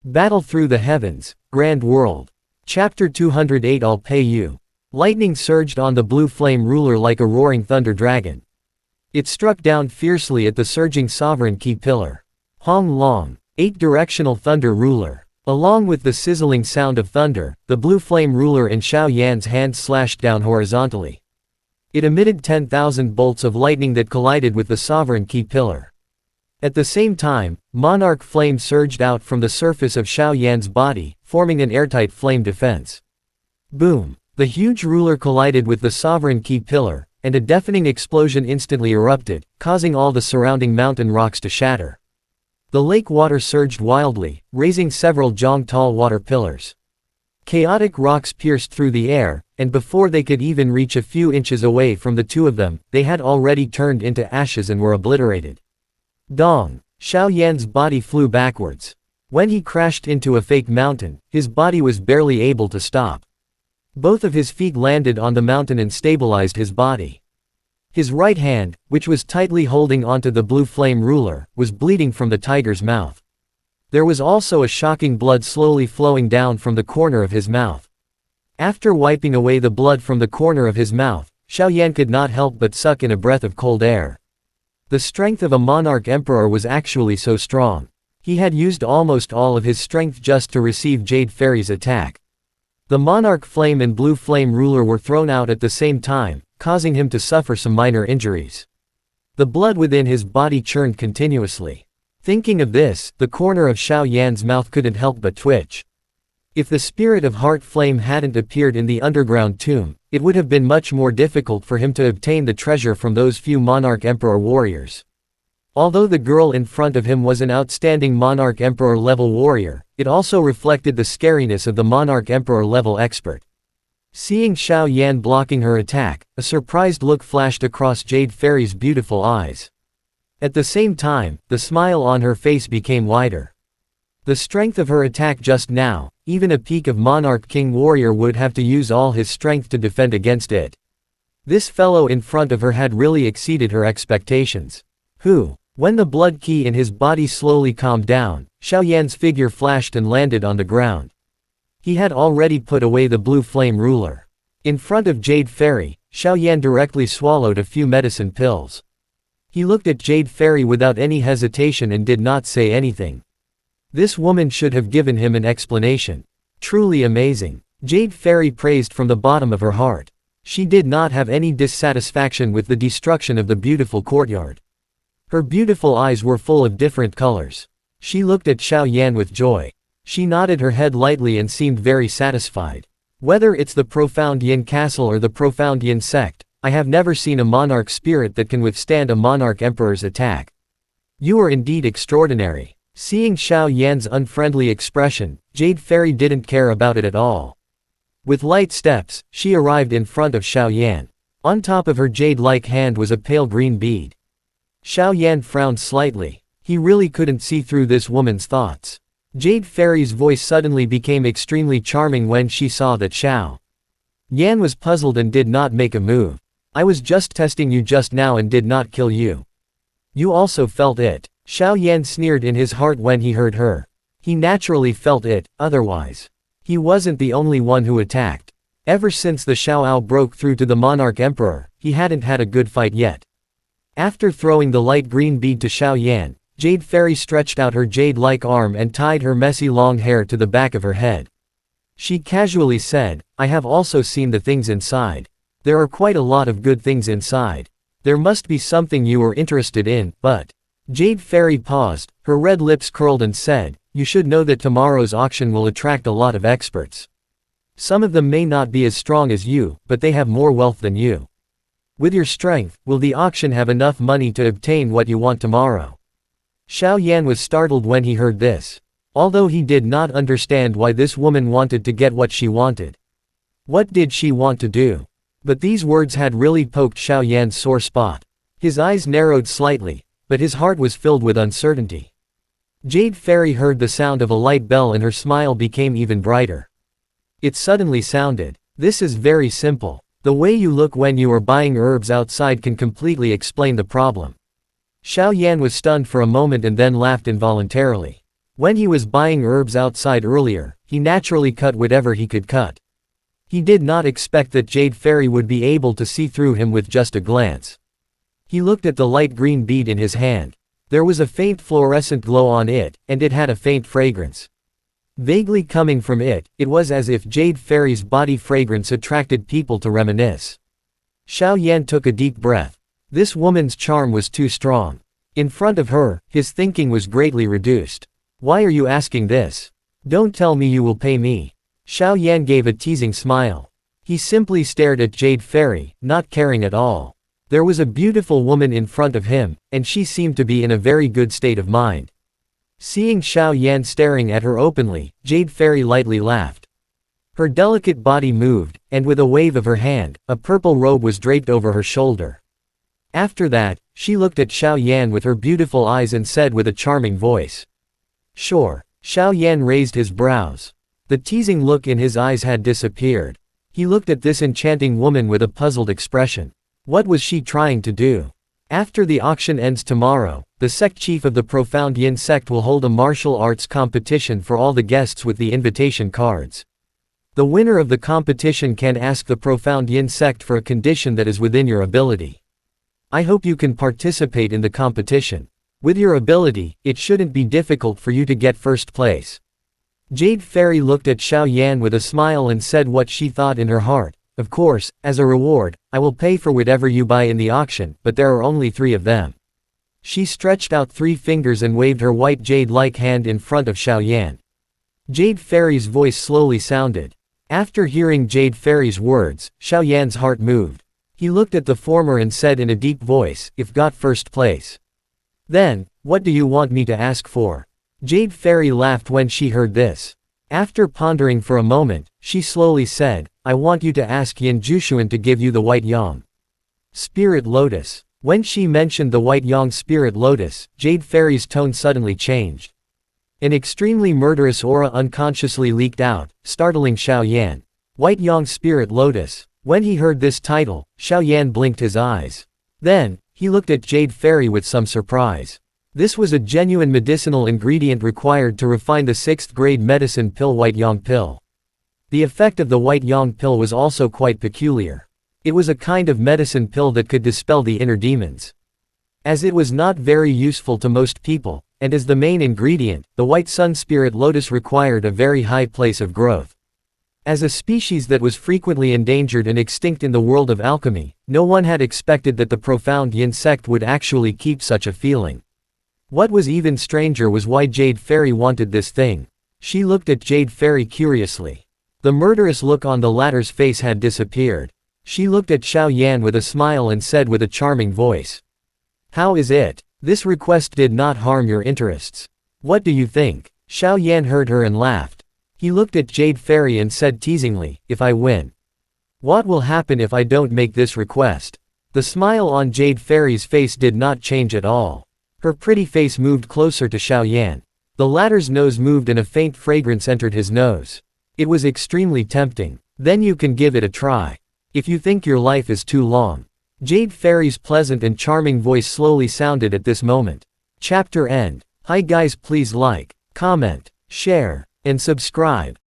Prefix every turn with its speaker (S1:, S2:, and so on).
S1: Battle through the heavens, grand world. Chapter 208. I'll pay you. Lightning surged on the blue flame ruler like a roaring thunder dragon. It struck down fiercely at the surging sovereign key pillar. Hong Long, 8-directional thunder ruler. Along with the sizzling sound of thunder, the blue flame ruler in Xiao Yan's hand slashed down horizontally. It emitted 10,000 bolts of lightning that collided with the sovereign key pillar. At the same time, monarch flame surged out from the surface of Xiao Yan's body, forming an airtight flame defense. Boom! The huge ruler collided with the sovereign key pillar, and a deafening explosion instantly erupted, causing all the surrounding mountain rocks to shatter. The lake water surged wildly, raising several jong-tall water pillars. Chaotic rocks pierced through the air, and before they could even reach a few inches away from the two of them, they had already turned into ashes and were obliterated. Dong! Xiao Yan's body flew backwards. When he crashed into a fake mountain, his body was barely able to stop. Both of his feet landed on the mountain and stabilized his body. His right hand, which was tightly holding onto the blue flame ruler, was bleeding from the tiger's mouth. There was also a shocking blood slowly flowing down from the corner of his mouth. After wiping away the blood from the corner of his mouth, Xiao Yan could not help but suck in a breath of cold air. The strength of a monarch emperor was actually so strong. He had used almost all of his strength just to receive Jade Fairy's attack. The monarch flame and blue flame ruler were thrown out at the same time, causing him to suffer some minor injuries. The blood within his body churned continuously. Thinking of this, the corner of Xiao Yan's mouth couldn't help but twitch. If the spirit of heart flame hadn't appeared in the underground tomb, it would have been much more difficult for him to obtain the treasure from those few monarch emperor warriors. Although the girl in front of him was an outstanding monarch emperor level warrior, it also reflected the scariness of the monarch emperor level expert. Seeing Xiao Yan blocking her attack, a surprised look flashed across Jade Fairy's beautiful eyes. At the same time, the smile on her face became wider. The strength of her attack just now, even a peak of monarch king warrior would have to use all his strength to defend against it. This fellow in front of her had really exceeded her expectations. Who? When the blood key in his body slowly calmed down, Xiao Yan's figure flashed and landed on the ground. He had already put away the blue flame ruler. In front of Jade Fairy, Xiao Yan directly swallowed a few medicine pills. He looked at Jade Fairy without any hesitation and did not say anything. This woman should have given him an explanation. Truly amazing. Jade Fairy praised from the bottom of her heart. She did not have any dissatisfaction with the destruction of the beautiful courtyard. Her beautiful eyes were full of different colors. She looked at Xiao Yan with joy. She nodded her head lightly and seemed very satisfied. Whether it's the profound Yin Castle or the profound Yin sect, I have never seen a monarch spirit that can withstand a monarch emperor's attack. You are indeed extraordinary. Seeing Xiao Yan's unfriendly expression, Jade Fairy didn't care about it at all. With light steps, she arrived in front of Xiao Yan. On top of her jade-like hand was a pale green bead. Xiao Yan frowned slightly. He really couldn't see through this woman's thoughts. Jade Fairy's voice suddenly became extremely charming when she saw that Xiao Yan was puzzled and did not make a move. I was just testing you just now and did not kill you. You also felt it. Xiao Yan sneered in his heart when he heard her. He naturally felt it, otherwise. He wasn't the only one who attacked. Ever since the Xiaoao broke through to the monarch emperor, he hadn't had a good fight yet. After throwing the light green bead to Xiao Yan, Jade Fairy stretched out her jade-like arm and tied her messy long hair to the back of her head. She casually said, I have also seen the things inside. There are quite a lot of good things inside. There must be something you are interested in, but... Jade Fairy paused, her red lips curled and said, you should know that tomorrow's auction will attract a lot of experts. Some of them may not be as strong as you, but they have more wealth than you. With your strength, will the auction have enough money to obtain what you want tomorrow? Xiao Yan was startled when he heard this. Although he did not understand why this woman wanted to get what she wanted. What did she want to do? But these words had really poked Xiao Yan's sore spot. His eyes narrowed slightly, but his heart was filled with uncertainty. Jade Fairy heard the sound of a light bell and her smile became even brighter. It suddenly sounded, this is very simple. The way you look when you are buying herbs outside can completely explain the problem. Xiao Yan was stunned for a moment and then laughed involuntarily. When he was buying herbs outside earlier, he naturally cut whatever he could cut. He did not expect that Jade Fairy would be able to see through him with just a glance. He looked at the light green bead in his hand. There was a faint fluorescent glow on it, and it had a faint fragrance. Vaguely coming from it, it was as if Jade Fairy's body fragrance attracted people to reminisce. Xiao Yan took a deep breath. This woman's charm was too strong. In front of her, his thinking was greatly reduced. Why are you asking this? Don't tell me you will pay me. Xiao Yan gave a teasing smile. He simply stared at Jade Fairy, not caring at all. There was a beautiful woman in front of him, and she seemed to be in a very good state of mind. Seeing Xiao Yan staring at her openly, Jade Fairy lightly laughed. Her delicate body moved, and with a wave of her hand, a purple robe was draped over her shoulder. After that, she looked at Xiao Yan with her beautiful eyes and said with a charming voice. Sure. Xiao Yan raised his brows. The teasing look in his eyes had disappeared. He looked at this enchanting woman with a puzzled expression. What was she trying to do? After the auction ends tomorrow, the sect chief of the Profound Yin sect will hold a martial arts competition for all the guests with the invitation cards. The winner of the competition can ask the Profound Yin sect for a condition that is within your ability. I hope you can participate in the competition. With your ability, it shouldn't be difficult for you to get first place. Jade Fairy looked at Xiao Yan with a smile and said what she thought in her heart. Of course, as a reward, I will pay for whatever you buy in the auction, but there are only 3 of them. She stretched out 3 fingers and waved her white jade-like hand in front of Xiao Yan. Jade Fairy's voice slowly sounded. After hearing Jade Fairy's words, Xiao Yan's heart moved. He looked at the former and said in a deep voice, if got first place. Then, what do you want me to ask for? Jade Fairy laughed when she heard this. After pondering for a moment, she slowly said, I want you to ask Yin Jushuan to give you the White Yang Spirit Lotus. When she mentioned the White Yang Spirit Lotus, Jade Fairy's tone suddenly changed. An extremely murderous aura unconsciously leaked out, startling Xiao Yan. White Yang Spirit Lotus. When he heard this title, Xiao Yan blinked his eyes. Then, he looked at Jade Fairy with some surprise. This was a genuine medicinal ingredient required to refine the 6th grade medicine pill White Yang pill. The effect of the White Yang pill was also quite peculiar. It was a kind of medicine pill that could dispel the inner demons. As it was not very useful to most people, and as the main ingredient, the White Sun Spirit Lotus required a very high place of growth. As a species that was frequently endangered and extinct in the world of alchemy, no one had expected that the Profound Yin sect would actually keep such a feeling. What was even stranger was why Jade Fairy wanted this thing. She looked at Jade Fairy curiously. The murderous look on the latter's face had disappeared. She looked at Xiao Yan with a smile and said with a charming voice. How is it? This request did not harm your interests. What do you think? Xiao Yan heard her and laughed. He looked at Jade Fairy and said teasingly, if I win. What will happen if I don't make this request? The smile on Jade Fairy's face did not change at all. Her pretty face moved closer to Xiao Yan. The latter's nose moved and a faint fragrance entered his nose. It was extremely tempting. Then you can give it a try. If you think your life is too long. Jade Fairy's pleasant and charming voice slowly sounded at this moment. Chapter end. Hi guys, please like, comment, share, and subscribe.